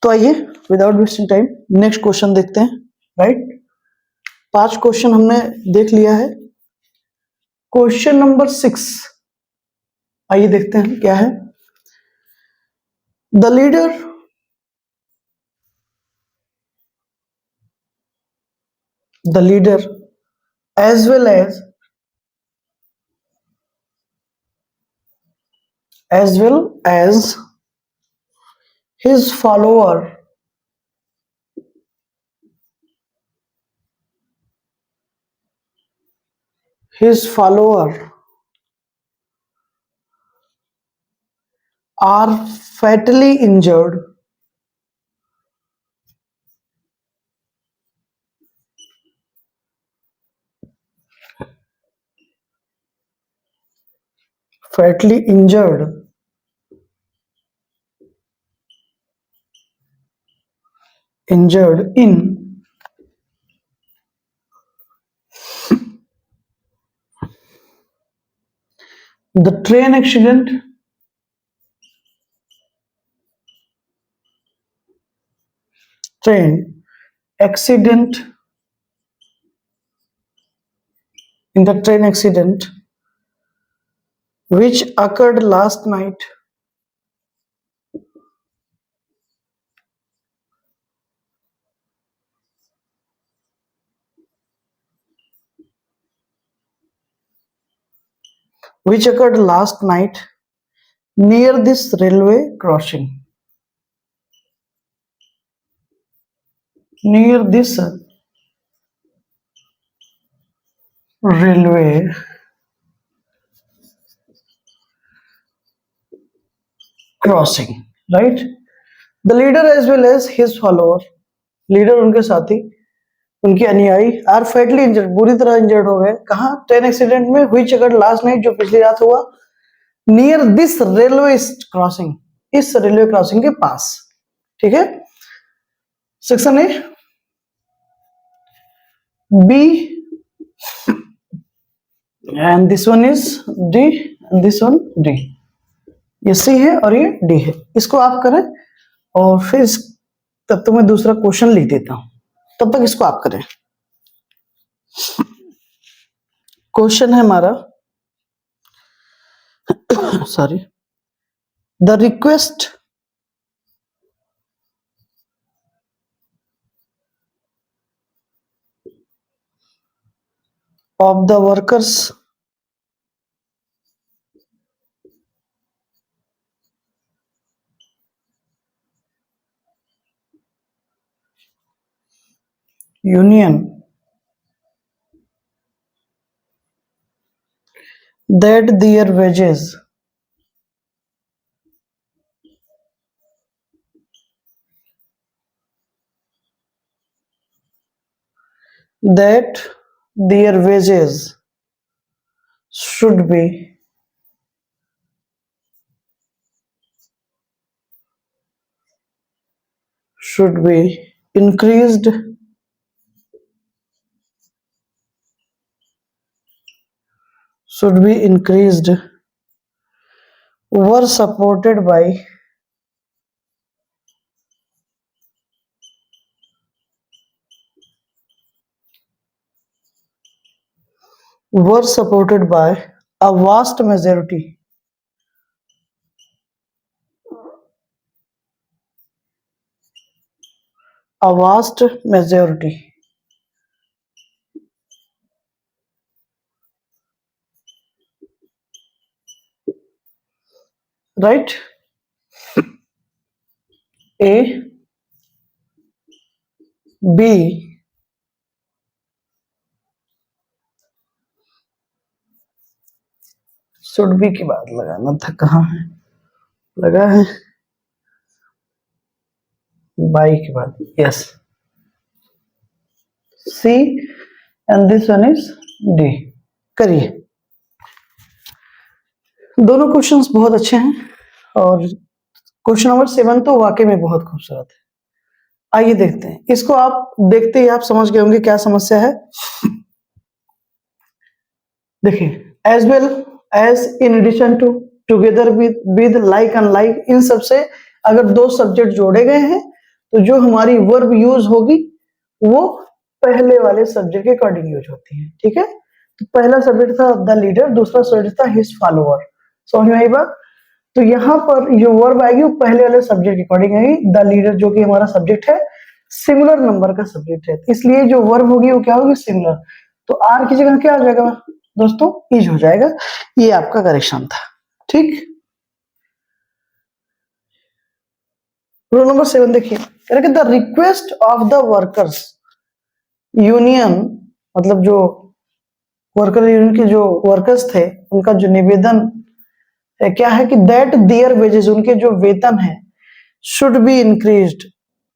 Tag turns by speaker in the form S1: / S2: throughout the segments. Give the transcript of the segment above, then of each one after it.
S1: तो आइए without wasting time next question देखते हैं। राइट, 5 क्वेश्चन हमने देख लिया है। क्वेश्चन नंबर 6 आइए देखते हैं क्या है। The leader as well as his follower are fatally injured injured in the train accident in the train accident which occurred last night near this railway crossing. Near this railway crossing. Right, the leader as well as his follower, leader उनके साथी उनके अनुयायी are फैटली injured बुरी तरह injured हो गए। कहाँ? Train accident में व्हिच अकर्ड लास्ट नाइट जो पिछली रात हुआ। नियर दिस रेलवे क्रॉसिंग, इस रेलवे क्रॉसिंग के पास। ठीक है, section A. B and this one is D and this one D. ये सी है और ये डी है। इसको आप करें और फिर तब तक मैं दूसरा क्वेश्चन लिख देता हूं, तब तक इसको आप करें। क्वेश्चन है हमारा sorry, the request of the workers union that their wages should be increased were supported by a vast majority right, A, B, should be की बात लगाना था, कहाँ है लगा है, बाई की बात, yes, C and this one is D. करिए, दोनों क्वेश्चंस बहुत अच्छे हैं और क्वेश्चन नंबर 7 तो वाकई में बहुत खूबसूरत है। आइए देखते हैं इसको। आप देखते ही आप समझ गए होंगे क्या समस्या है। देखिए, as well as in addition to together with like and like, इन सब से अगर दो सब्जेक्ट जोड़े गए हैं तो जो हमारी वर्ब यूज होगी वो पहले वाले सब्जेक्ट के अकॉर्डिंग यूज होती है। ठीक है, तो पहला सब्जेक्ट था द लीडर, दूसरा सब्जेक्ट था हिज फॉलोअर। समझ में आई बात? तो यहाँ पर जो वर्ब आएगी वो पहले वाले सब्जेक्ट के अकॉर्डिंग आएगी। द लीडर जो कि हमारा सब्जेक्ट है, सिंगुलर नंबर का सब्जेक्ट है, इसलिए जो वर्ब होगी वो क्या होगी? सिंगुलर। तो आर की जगह क्या आ जाएगा दोस्तों? इज हो जाएगा। ये आपका करेक्शन था। ठीक, रूल नंबर 7 देखिए, the request of the workers union, मतलब जो वर्कर यूनियन के जो वर्कर्स थे उनका जो निवेदन है क्या है कि दैट देयर वेजेस, उनके जो वेतन है, शुड बी इंक्रीज्ड,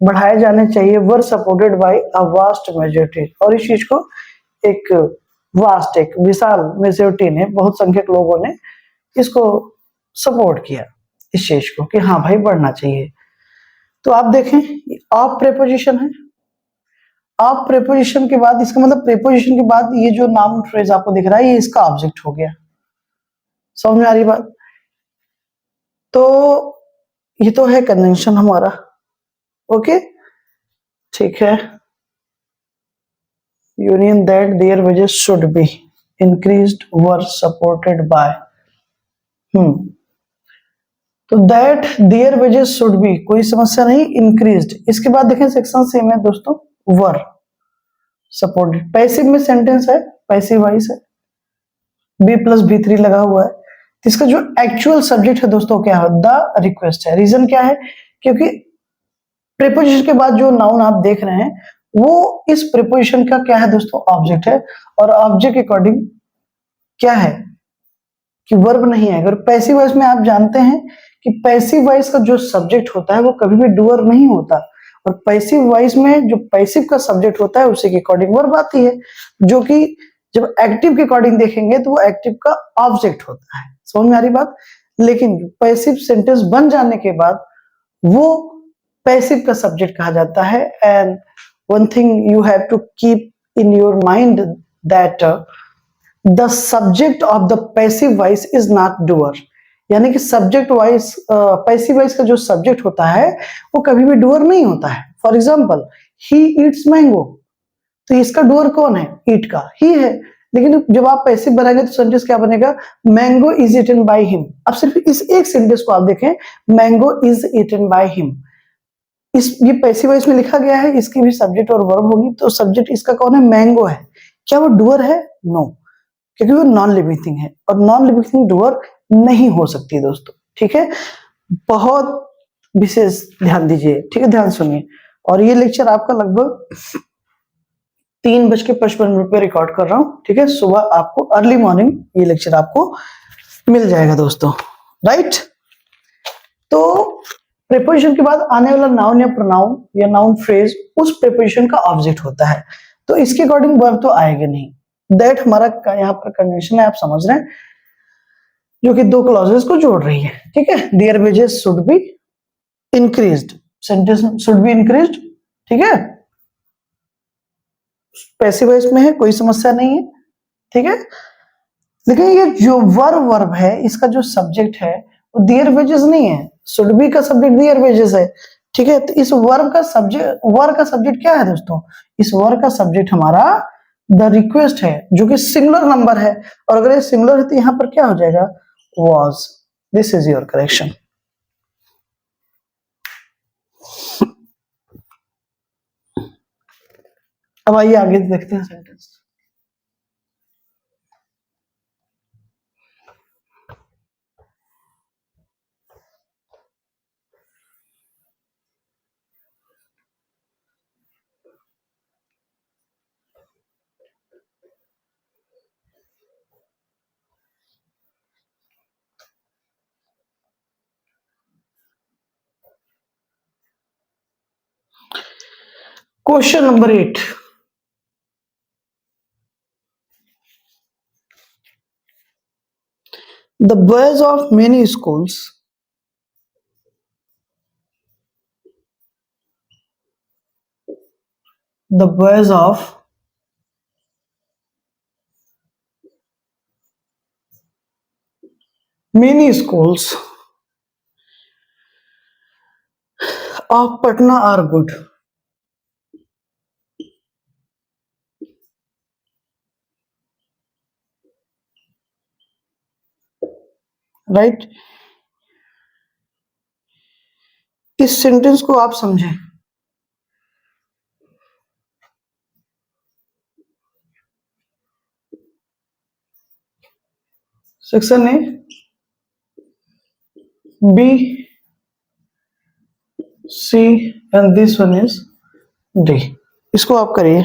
S1: बढ़ाए जाने चाहिए, were supported by a vast majority, और इस चीज को एक वास्ट, एक विशाल मेजोरिटी ने, बहुत संख्यक लोगों ने इसको सपोर्ट किया, इस चीज को कि हाँ भाई बढ़ना चाहिए। तो आप देखें ऑफ प्रेपोजिशन है, ऑफ प्रेपोजिशन के बाद, इसका मतलब प्रेपोजिशन के बाद ये जो नाउन फ्रेज आपको दिख रहा है ये इसका ऑब्जेक्ट हो गया। समझ में आ रही बात? तो ये तो है कन्वेंशन हमारा। ओके, ठीक है, union that their wages should be increased were supported by, तो that their wages should be, कोई समस्या नहीं, इंक्रीज्ड। इसके बाद देखें सेक्शन सेम है दोस्तों, वर सपोर्टेड, पैसिव में सेंटेंस है, पैसिव वाइस है, बी प्लस बी थ्री लगा हुआ है। तो इसका जो एक्चुअल सब्जेक्ट है दोस्तों क्या है? द रिक्वेस्ट है। रीजन क्या है? क्योंकि प्रीपोजिशन के बाद जो नाउन आप देख रहे हैं वो इस प्रीपोजिशन का क्या है दोस्तों? ऑब्जेक्ट है, और ऑब्जेक्ट के अकॉर्डिंग क्या है कि वर्ब नहीं है। अगर पैसिव वॉइस में आप जानते हैं कि पैसिव वॉइस का जो सब्जेक्ट होता है वो कभी भी डूअर नहीं होता, और पैसिव वॉइस में जो पैसिव का सब्जेक्ट होता है उसी के अकॉर्डिंग वर्ब आती है, जो कि जब एक्टिव के अकॉर्डिंग देखेंगे तो वो एक्टिव का ऑब्जेक्ट होता है। समझ में आ रही बात? लेकिन पैसिव सेंटेंस बन जाने के बाद वो पैसिव का सब्जेक्ट कहा जाता है। And one thing you have to keep in your mind that the subject of the passive voice is not doer, यानी कि सब्जेक्ट वाइज, पैसिव वॉइस का जो सब्जेक्ट होता है वो कभी भी डूअर नहीं होता है। For example, he eats mango, तो इसका डूअर कौन है? ईट का ही है। लेकिन जब आप पैसिव बनाएंगे तो सेंटेंस क्या बनेगा? Mango is eaten by him. अब सिर्फ इस एक सेंटेंस को आप देखें, mango is eaten by him, इस ये पैसिव वॉइस में लिखा गया है, इसकी भी सब्जेक्ट और वर्ब होगी, तो सब्जेक्ट इसका कौन है? मैंगो है। क्या वो डूअर है? नो, क्योंकि वो नॉन लिविंग थिंग है, और नॉन लिविंग थिंग डूअर नहीं हो सकती दोस्तों। ठीक है, बहुत विशेष ध्यान दीजिए। ठीक है, ध्यान सुनिए। और ये लेक्चर आपका लगभग 3:55 पे रिकॉर्ड कर रहा हूँ। ठीक है, सुबह आपको अर्ली मॉर्निंग ये लेक्चर आपको मिल जाएगा दोस्तों। राइट, तो प्रेपोजिशन के बाद आने वाला नाउन या प्रोनाउन या नाउन फ्रेज उस प्रेपोजिशन का ऑब्जेक्ट होता है, तो इसके अकॉर्डिंग वर्ब तो आएगा नहीं। दैट हमारा यहाँ पर कन्वेंशन है, आप समझ रहे हैं, जो कि दो क्लॉजेस को जोड़ रही है। ठीक है, their wages should be increased, sentence should be increased. ठीक है, पैसिव वॉइस में है, कोई समस्या नहीं है। ठीक है, लेकिन ये जो वर्ब है इसका जो सब्जेक्ट है वो देयर वेजेस नहीं है, शुड बी का सब्जेक्ट देयर वेजेस है। ठीक है, तो इस वर्ब का सब्जेक्ट क्या है दोस्तों? इस वर्ब का सब्जेक्ट हमारा द रिक्वेस्ट है, जो कि सिंगुलर नंबर है, और अगर ये सिंगुलर है तो यहां पर क्या हो जाएगा? Was. This is your correction. अब आइए आगे देखते हैं sentence. Question number 8, the boys of many schools the boys of Many schools of Patna are good. Right, इस सेंटेंस को आप समझें। Section A, B, C and this one is D. इसको आप करिए।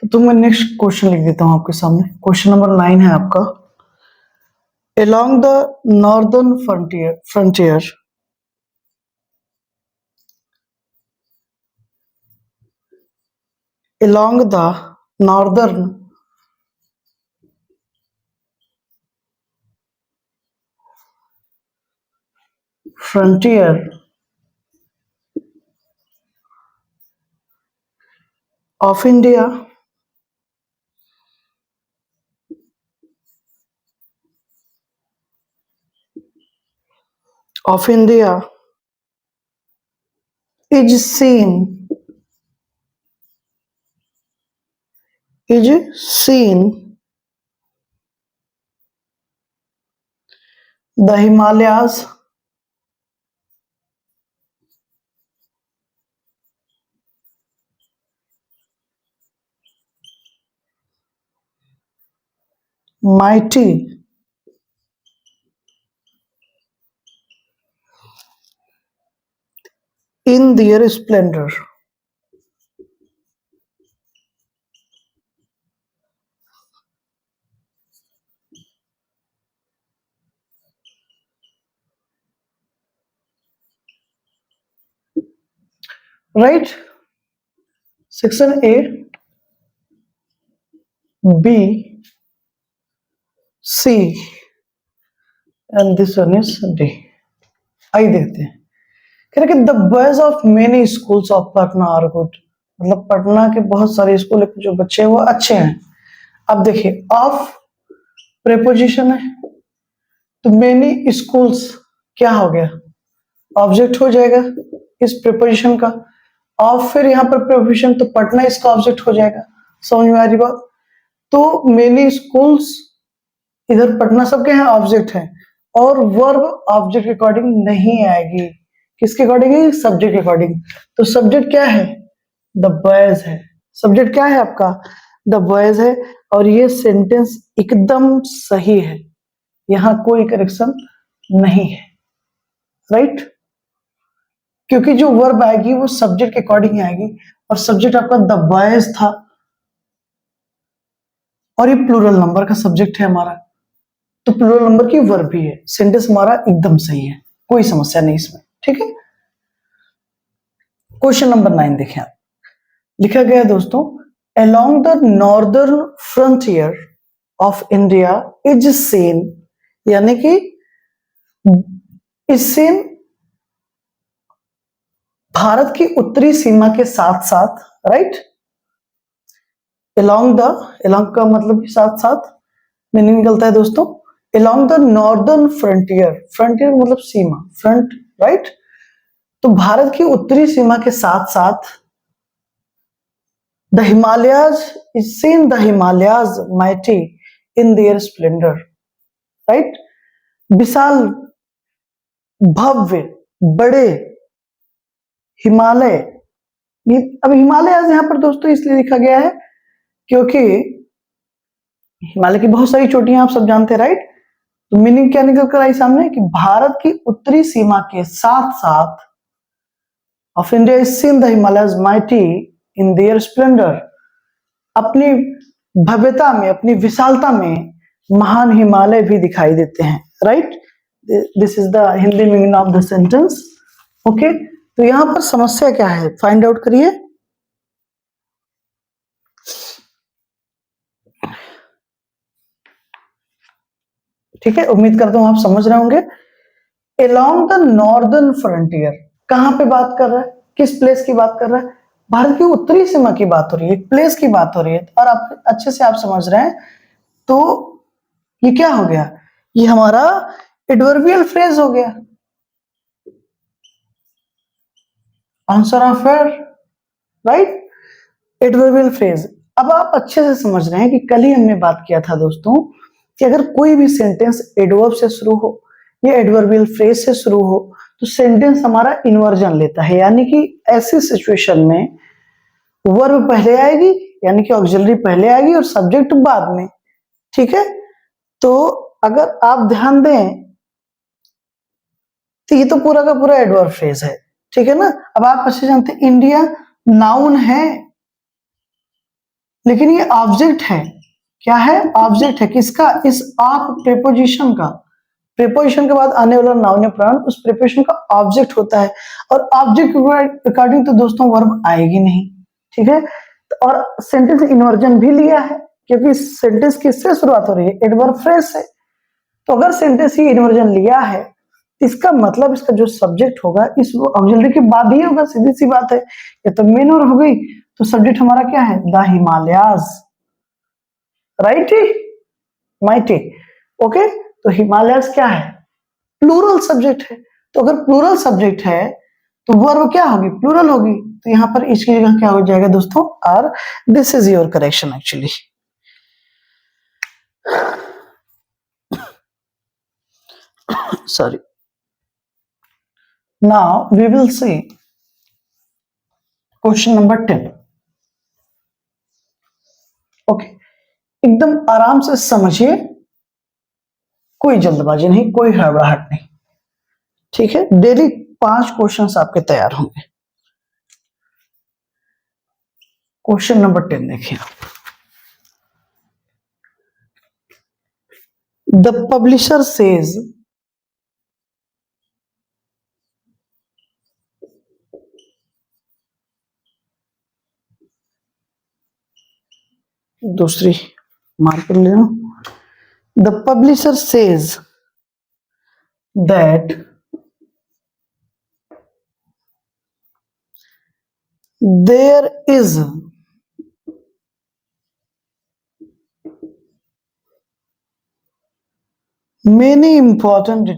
S1: तो मैं नेक्स्ट क्वेश्चन लिख देता हूं आपके सामने। क्वेश्चन नंबर 9 है आपका। Along the northern frontier, along the northern frontier of India, is seen the Himalayas, mighty in their splendor. Right? Section A, B, C and this one is D. आई देखते हैं। कह रहे कि the boys of many schools of Patna are good, मतलब पटना के बहुत सारे school के जो बच्चे हैं वो अच्छे हैं। अब देखिए ऑफ प्रेपोजिशन है, तो मेनी स्कूल्स क्या हो गया, ऑब्जेक्ट हो जाएगा इस प्रेपोजिशन का। ऑफ फिर यहाँ पर प्रेपोजिशन, तो पटना इसका ऑब्जेक्ट हो जाएगा। समझ में आ रही बात? तो मेनी स्कूल्स, इधर पटना सबके यहाँ ऑब्जेक्ट है, और वर्ब ऑब्जेक्ट के अकॉर्डिंग नहीं आएगी। किसके अकॉर्डिंग है? सब्जेक्ट के अकॉर्डिंग। तो सब्जेक्ट क्या है? द बॉयज है। सब्जेक्ट क्या है आपका? द बॉयज है। और ये सेंटेंस एकदम सही है, यहां कोई करेक्शन नहीं है। राइट? क्योंकि जो वर्ब आएगी वो सब्जेक्ट के अकॉर्डिंग आएगी, और सब्जेक्ट आपका द बॉयज था, और ये प्लूरल नंबर का सब्जेक्ट है हमारा, तो प्लूरल नंबर की वर्ब भी है। सेंटेंस हमारा एकदम सही है, कोई समस्या नहीं इसमें। ठीक है, क्वेश्चन नंबर 9 देखें आप। लिखा गया है दोस्तों, along the northern frontier of India is seen, यानी कि इस सीन भारत की उत्तरी सीमा के साथ साथ, राइट, अलोंग का मतलब साथ साथ मीनिंग निकलता है दोस्तों। Along the northern frontier, frontier मतलब सीमा, फ्रंट, राइट। तो भारत की उत्तरी सीमा के साथ साथ the Himalayas is seen, the Himalayas mighty in their splendour, right. विशाल, भव्य, बड़े हिमालय। अब हिमालय यहां पर दोस्तों इसलिए लिखा गया है क्योंकि हिमालय की बहुत सारी चोटियां आप सब जानते हैं, राइट। तो मीनिंग क्या निकल कर आई सामने कि भारत की उत्तरी सीमा के साथ साथ of India is seen the Himalayas mighty in their Splendor, अपनी भव्यता में, अपनी विशालता में महान हिमालय भी दिखाई देते हैं, right. This is the Hindi meaning of the sentence. Okay, तो यहां पर समस्या क्या है फाइंड आउट करिए। ठीक है, उम्मीद करता हूं आप समझ रहे होंगे। अलोंग द नॉर्दर्न फ्रंटियर, कहां पे बात कर रहा है, किस प्लेस की बात कर रहा है? भारत की उत्तरी सीमा की बात हो रही है, एक प्लेस की बात हो रही है, और आप अच्छे से आप समझ रहे हैं। तो ये क्या हो गया, ये हमारा एडवर्बियल फ्रेज हो गया, answer of fair, right, adverbial phrase. अब आप अच्छे से समझ रहे हैं कि कल ही हमने बात किया था दोस्तों कि अगर कोई भी सेंटेंस एडवर्ब से शुरू हो या एडवर्बियल फ्रेज से शुरू हो तो सेंटेंस हमारा इन्वर्जन लेता है, यानी कि ऐसी सिचुएशन में वर्ब पहले आएगी, यानी कि ऑक्सिलरी पहले आएगी और सब्जेक्ट बाद में, ठीक है। तो अगर आप ध्यान दें तो ये तो पूरा का पूरा एडवर्ब फ्रेज है, ठीक है ना। अब आप अच्छे जानते हैं इंडिया नाउन है, लेकिन ये ऑब्जेक्ट है, क्या है, ऑब्जेक्ट है, किसका, इस ऑफ प्रीपोजिशन का, प्रीपोजिशन के बाद आने वाला नाउन या प्रोनाउन उस प्रीपोजिशन का ऑब्जेक्ट होता है, और ऑब्जेक्ट के अकॉर्डिंग तो दोस्तों वर्ब आएगी नहीं, ठीक है। और सेंटेंस इन्वर्जन भी लिया है क्योंकि सेंटेंस किससे शुरुआत हो रही है, एडवर्ब फ्रेज से। तो अगर सेंटेंस ही इन्वर्जन लिया है इसका मतलब इसका जो सब्जेक्ट होगा इस ऑक्सिलरी के बाद ही होगा, सीधी सी बात है। ये तो मेन और हो गई, तो सब्जेक्ट हमारा क्या है, the Himalayas, right, mighty, okay. तो हिमालयाज क्या है, प्लूरल सब्जेक्ट है, तो अगर प्लूरल सब्जेक्ट है तो वर्ब क्या होगी, प्लूरल होगी। तो यहां पर इसकी जगह क्या हो जाएगा दोस्तों, are. This is your correction actually. sorry, now we will see question number 10, okay. एकदम आराम से समझिए, कोई जल्दबाजी नहीं, कोई हड़बड़ाहट नहीं, ठीक है। डेली 5 क्वेश्चंस आपके तैयार होंगे। क्वेश्चन नंबर 10 देखिए, द पब्लिशर सेज दूसरी मार्कर ले लो, the publisher says that there is many important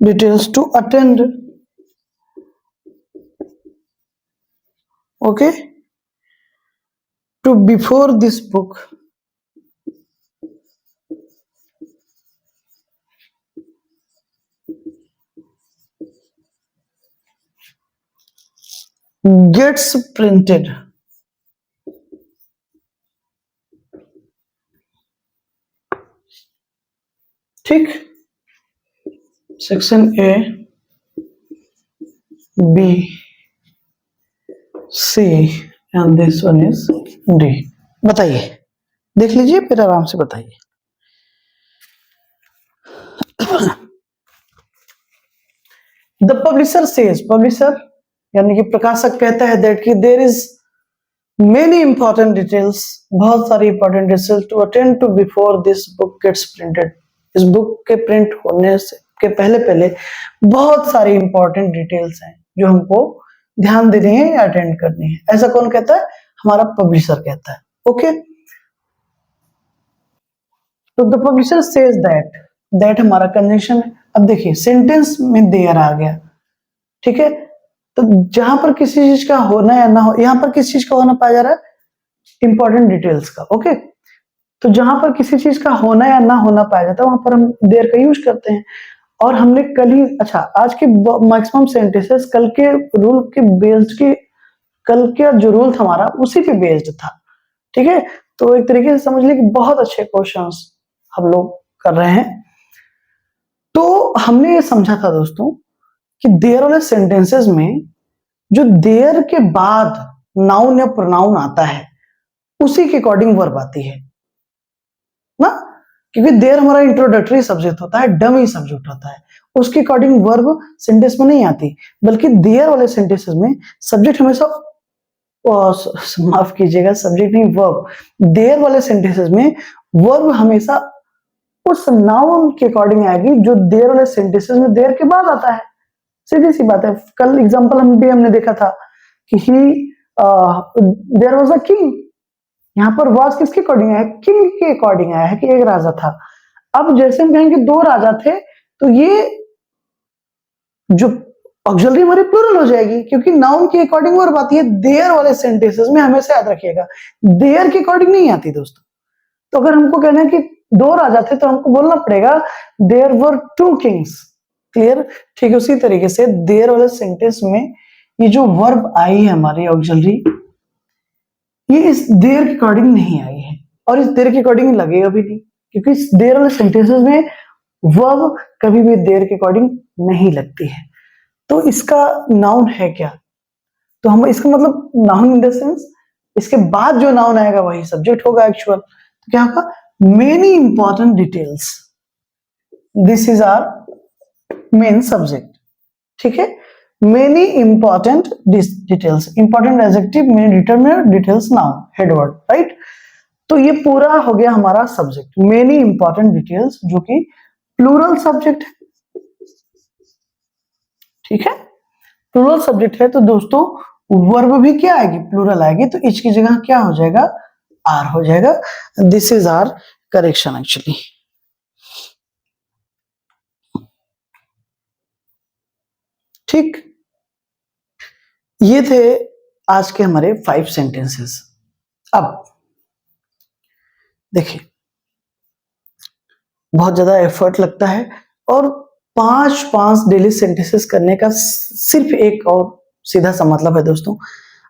S1: details to attend, okay, to before this book gets printed, ठीक। Section A, B, C and this one is D. बताइए, देख लीजिए फिर आराम से बताइए। द पब्लिशर सेज, पब्लिशर यानी कि प्रकाशक कहता है दैट कि there is many important details, बहुत सारी important details to attend to before this book gets printed, इस बुक के प्रिंट होने से के पहले पहले बहुत सारी इंपॉर्टेंट डिटेल्स हैं जो हमको ध्यान देनी है या अटेंड करनी है। ऐसा कौन कहता है, हमारा पब्लिशर कहता है, ओके। तो the publisher says that, that हमारा कंजंक्शन है। अब देखिए सेंटेंस में देयर आ गया, ठीक है। तो जहां पर किसी चीज का होना या ना हो, यहां पर किस चीज का होना पाया जा रहा है, इंपॉर्टेंट डिटेल्स का, ओके। तो जहां पर किसी चीज का होना या ना होना पाया जाता है वहां पर हम देयर का यूज करते हैं। और हमने कल ही, अच्छा, आज के मैक्सिमम सेंटेंसेस कल के रूल के बेस्ड के, कल का जो रूल था हमारा उसी पे बेस्ड था, ठीक है। तो एक तरीके से समझ लीजिए कि बहुत अच्छे क्वेश्चंस हम लोग कर रहे हैं। तो हमने ये समझा था दोस्तों कि देयर वाले सेंटेंसेस में जो देयर के बाद नाउन या प्रोनाउन आता है उसी के अकॉर्डिंग वर्ब आती है ना, क्योंकि देयर हमारा इंट्रोडक्टरी सब्जेक्ट होता है, डमी सब्जेक्ट होता है, उसके अकॉर्डिंग वर्ब सेंटेंस में नहीं आती, बल्कि देयर वाले सेंटेंसेस में सब्जेक्ट हमेशा, माफ कीजिएगा, सब्जेक्ट नहीं वर्ब, देयर वाले सेंटेंसेस में वर्ब हमेशा उस नाउन के अकॉर्डिंग आएगी जो देयर वाले सेंटेंसेस में देयर के बाद आता है। सीधी सी बात है। कल एग्जांपल हमने देखा था कि ही देयर वाज अ किंग, यहाँ पर वाज किसके अकॉर्डिंग आया है? किंग के अकॉर्डिंग आया है कि एक राजा था। अब जैसे हम कहेंगे दो राजा थे, तो ये जो ऑक्सिलरी हमारी प्लूरल हो जाएगी, क्योंकि नाउन के अकॉर्डिंग वर्ब आती है। देयर वाले सेंटेंसेस में हमेशा याद रखिएगा देयर के अकॉर्डिंग नहीं आती दोस्तों। तो अगर हमको कहना है कि दो राजा थे, तो हमको बोलना पड़ेगा there were two kings. Clear? ठीक उसी तरीके से देयर वाले सेंटेंस में ये जो वर्ब आई है हमारी ऑक्सिलरी, ये इस देयर के अकॉर्डिंग नहीं आई है, और इस देयर के अकॉर्डिंग लगेगा भी नहीं, क्योंकि इस देयर वाले सेंटेंसेस में वर्ब कभी भी देयर के अकॉर्डिंग नहीं लगती है। तो इसका नाउन है क्या? तो हम इसका मतलब नाउन इन द सेंस इसके बाद जो नाउन आएगा वही सब्जेक्ट होगा एक्चुअल। तो क्या होगा? Many important details, this is our main subject. ठीक है? Many important details, important adjective, many determiner, details noun, headword, right? तो ये पूरा हो गया हमारा सब्जेक्ट, मेनी इंपॉर्टेंट डिटेल्स, जो कि प्लूरल सब्जेक्ट है। ठीक है? प्लूरल सब्जेक्ट है, तो दोस्तों वर्ब भी क्या आएगी? प्लूरल आएगी। तो इच की जगह क्या हो जाएगा? आर हो जाएगा। This is our correction actually. ठीक, ये थे आज के हमारे 5 सेंटेंसेस। अब देखिए, बहुत ज्यादा एफर्ट लगता है, और 5 डेली सेंटेंसेस करने का सिर्फ एक और सीधा सा मतलब है दोस्तों।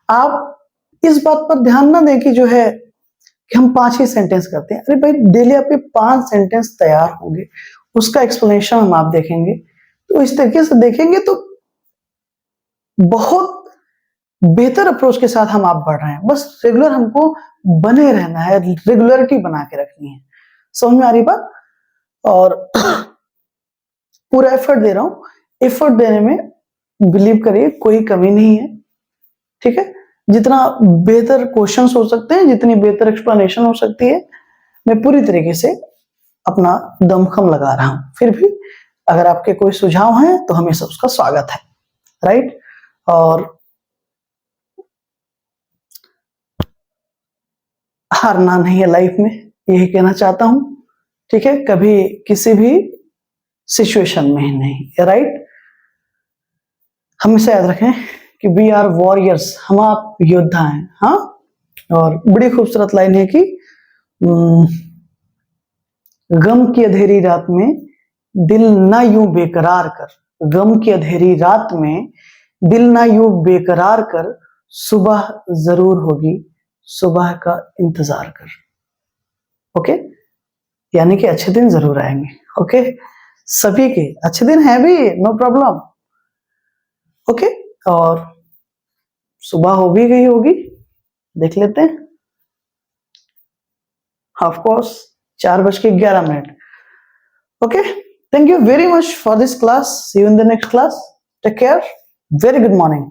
S1: आप इस बात पर ध्यान ना दें कि जो है कि हम 5 ही सेंटेंस करते हैं। अरे भाई, डेली आपके 5 सेंटेंस तैयार होंगे, उसका एक्सप्लेनेशन हम आप देखेंगे। तो इस तरीके से देखेंगे तो बहुत बेहतर अप्रोच के साथ हम आप बढ़ रहे हैं। बस रेगुलर हमको बने रहना है, रेगुलरिटी बना के रखनी है। समझ में आ रही बात? और पूरा एफर्ट दे रहा हूं। एफर्ट देने में बिलीव करिए कोई कमी नहीं है। ठीक है? जितना बेहतर क्वेश्चंस हो सकते हैं, जितनी बेहतर एक्सप्लेनेशन हो सकती है, मैं पूरी तरीके से अपना दमखम लगा रहा हूं। फिर भी अगर आपके कोई सुझाव हैं तो हमेशा उसका स्वागत है, राइट? और हारना नहीं है लाइफ में, यही कहना चाहता हूं। ठीक है? कभी किसी भी सिचुएशन में नहीं, राइट? हमेशा याद रखें कि वी आर वॉरियर्स, हम आप योद्धा हैं। हाँ, और बड़ी खूबसूरत लाइन है कि गम की अंधेरी रात में दिल ना यूं बेकरार कर, गम की अंधेरी रात में दिल ना यूं बेकरार कर, सुबह जरूर होगी, सुबह का इंतजार कर। ओके? यानी कि अच्छे दिन जरूर आएंगे। ओके? सभी के अच्छे दिन हैं भी, नो प्रॉब्लम। ओके? और सुबह हो भी गई होगी, देख लेते हैं। Of course 4:11। Okay, thank you very much for this class. See you in the next class. Take care. Very good morning.